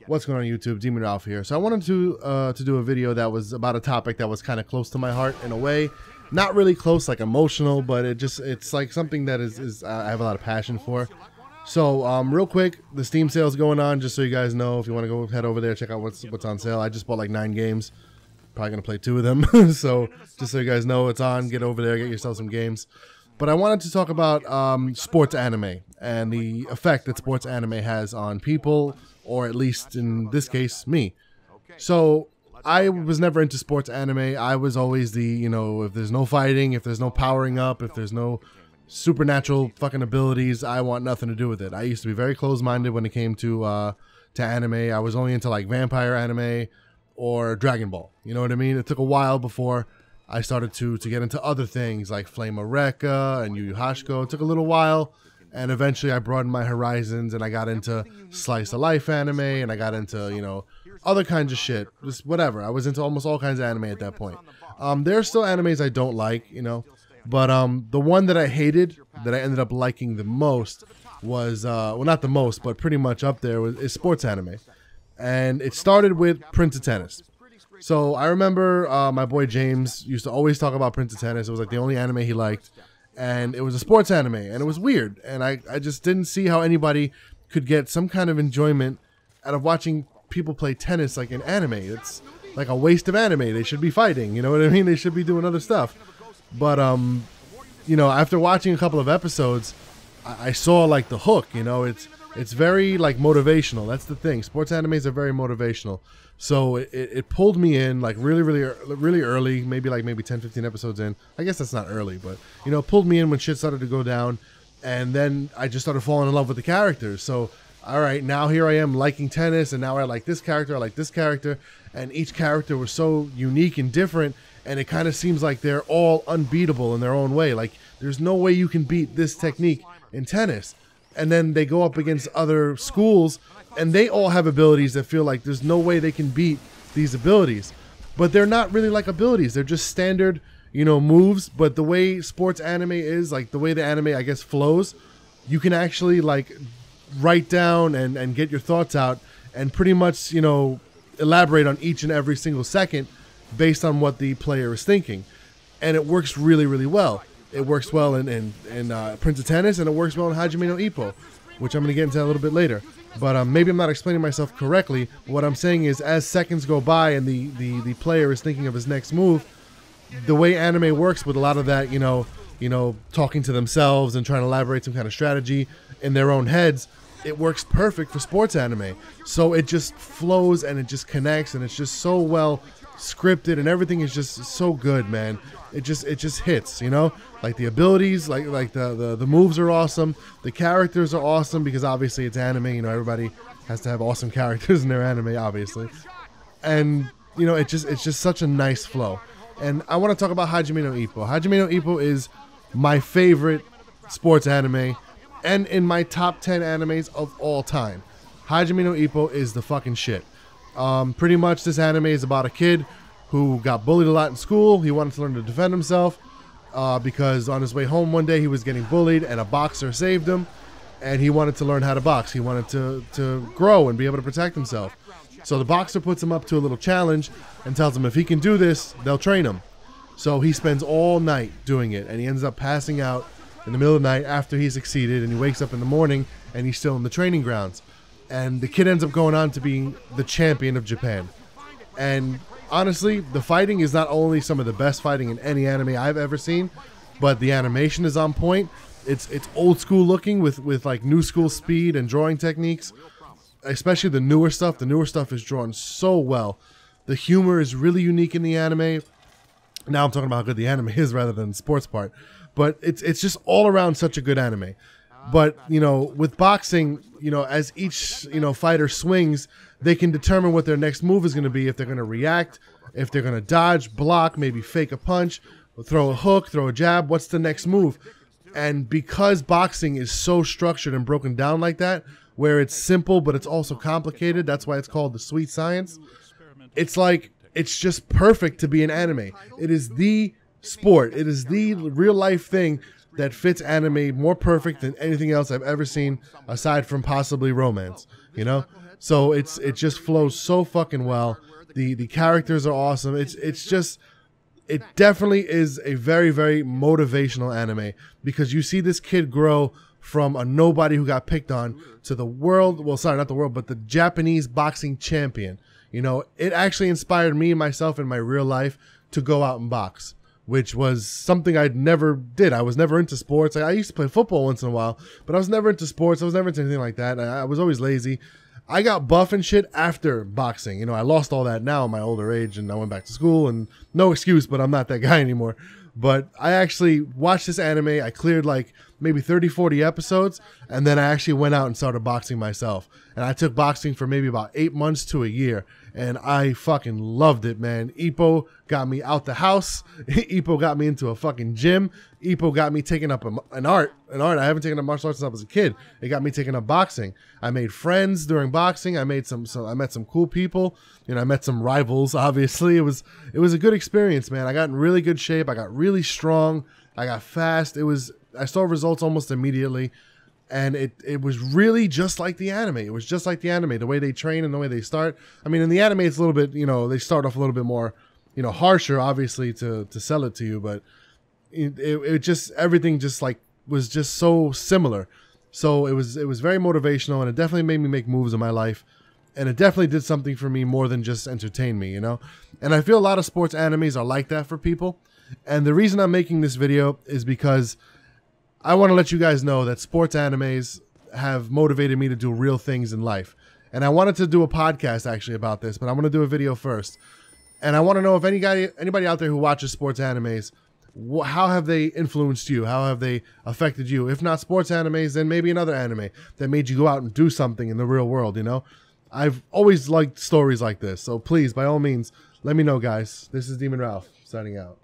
What's going on YouTube? Demon Ralph here. So I wanted to do a video that was about a topic that was kind of close to my heart in a way. Not really close, like emotional, but it's like something that I have a lot of passion for. So real quick, the Steam sale is going on, just so you guys know. If you want to go head over there, check out what's on sale. I just bought like 9 games. Probably gonna play 2 of them. So just so you guys know it's on, get over there, get yourself some games. But I wanted to talk about sports anime and the effect that sports anime has on people, or at least in this case, me. So I was never into sports anime. I was always the, you know, if there's no fighting, if there's no powering up, if there's no supernatural fucking abilities, I want nothing to do with it. I used to be very closed-minded when it came to anime. I was only into like vampire anime or Dragon Ball. You know what I mean? It took a while before I started to get into other things like Flame of Recca and Yu Yu Hakusho. It took a little while, and eventually I broadened my horizons and I got into slice of life anime, and I got into, you know, other kinds of shit, just whatever. I was into almost all kinds of anime at that point. There are still animes I don't like, you know, but the one that I hated, that I ended up liking the most was, well, not the most, but pretty much up there, is sports anime. And it started with Prince of Tennis. So I remember my boy James used to always talk about Prince of Tennis. It was like the only anime he liked. And it was a sports anime, and it was weird. And I just didn't see how anybody could get some kind of enjoyment out of watching people play tennis like in anime. It's like a waste of anime. They should be fighting, you know what I mean? They should be doing other stuff. But, you know, after watching a couple of episodes, I saw like the hook, you know, it's very like motivational. That's the thing. Sports animes are very motivational. So it pulled me in like really early, maybe 10, 15 episodes in. I guess that's not early, but you know, it pulled me in when shit started to go down, and then I just started falling in love with the characters. So all right, now here I am liking tennis, and now I like this character, I like this character, and each character was so unique and different, and it kind of seems like they're all unbeatable in their own way. Like there's no way you can beat this technique in tennis. And then they go up against other schools, and they all have abilities that feel like there's no way they can beat these abilities. But they're not really like abilities. They're just standard, you know, moves. But the way sports anime is, like the way the anime, I guess, flows, you can actually like write down and get your thoughts out and pretty much, you know, elaborate on each and every single second based on what the player is thinking. And it works really well. It works well in Prince of Tennis, and it works well in Hajime no Ippo, which I'm going to get into a little bit later. But maybe I'm not explaining myself correctly. What I'm saying is, as seconds go by and the player is thinking of his next move, the way anime works with a lot of that, you know, talking to themselves and trying to elaborate some kind of strategy in their own heads, it works perfect for sports anime. So it just flows and it just connects, and it's just so well scripted, and everything is just so good, man. It just hits, you know, like the abilities, like the moves are awesome, the characters are awesome, because obviously it's anime, you know, everybody has to have awesome characters in their anime, obviously. And you know, it's just such a nice flow. And I want to talk about Hajime no Ippo. Hajime no Ippo is my favorite sports anime, and in my top 10 animes of all time. Hajime no Ippo is the fucking shit. Pretty much this anime is about a kid who got bullied a lot in school. He wanted to learn to defend himself because on his way home one day he was getting bullied, and a boxer saved him, and he wanted to learn how to box. He wanted to grow and be able to protect himself. So the boxer puts him up to a little challenge and tells him if he can do this, they'll train him. So he spends all night doing it, and he ends up passing out in the middle of the night after he succeeded, and he wakes up in the morning and he's still in the training grounds. And the kid ends up going on to being the champion of Japan. And honestly, the fighting is not only some of the best fighting in any anime I've ever seen, but the animation is on point. It's old school looking with like new school speed and drawing techniques, especially the newer stuff. The newer stuff is drawn so well. The humor is really unique in the anime. Now I'm talking about how good the anime is rather than the sports part. But it's just all around such a good anime. But, you know, with boxing, you know, as each, you know, fighter swings, they can determine what their next move is going to be, if they're going to react, if they're going to dodge, block, maybe fake a punch, throw a hook, throw a jab, what's the next move? And because boxing is so structured and broken down like that, where it's simple but it's also complicated, that's why it's called the sweet science, it's like, it's just perfect to be an anime. It is the sport, it is the real life thing that fits anime more perfect than anything else I've ever seen, aside from possibly romance, you know? So it just flows so fucking well. The characters are awesome. It definitely is a very, very motivational anime, because you see this kid grow from a nobody who got picked on to the world, well, sorry, not the world, but the Japanese boxing champion. You know, it actually inspired me, myself, in my real life to go out and box, which was something I never did. I was never into sports. I used to play football once in a while, but I was never into sports. I was never into anything like that. I was always lazy. I got buff and shit after boxing. You know, I lost all that now in my older age, and I went back to school, and no excuse, but I'm not that guy anymore. But I actually watched this anime. I cleared like maybe 30, 40 episodes, and then I actually went out and started boxing myself. And I took boxing for maybe about 8 months to a year, and I fucking loved it, man. Ippo got me out the house. Ippo got me into a fucking gym. Ippo got me taking up an art. I haven't taken up martial arts since I was a kid. It got me taking up boxing. I made friends during boxing. I met some cool people. You know, I met some rivals. Obviously, it was a good experience, man. I got in really good shape. I got really strong. I got fast. I saw results almost immediately. And it was really just like the anime. It was just like the anime, the way they train and the way they start. I mean, in the anime, it's a little bit, you know, they start off a little bit more, you know, harsher, obviously, to sell it to you. But it just, everything just like was just so similar. So it was very motivational, and it definitely made me make moves in my life. And it definitely did something for me more than just entertain me, you know. And I feel a lot of sports animes are like that for people. And the reason I'm making this video is because I want to let you guys know that sports animes have motivated me to do real things in life. And I wanted to do a podcast actually about this, but I'm going to do a video first. And I want to know if anybody out there who watches sports animes, how have they influenced you? How have they affected you? If not sports animes, then maybe another anime that made you go out and do something in the real world, you know? I've always liked stories like this. So please, by all means, let me know, guys. This is Demon Ralph, signing out.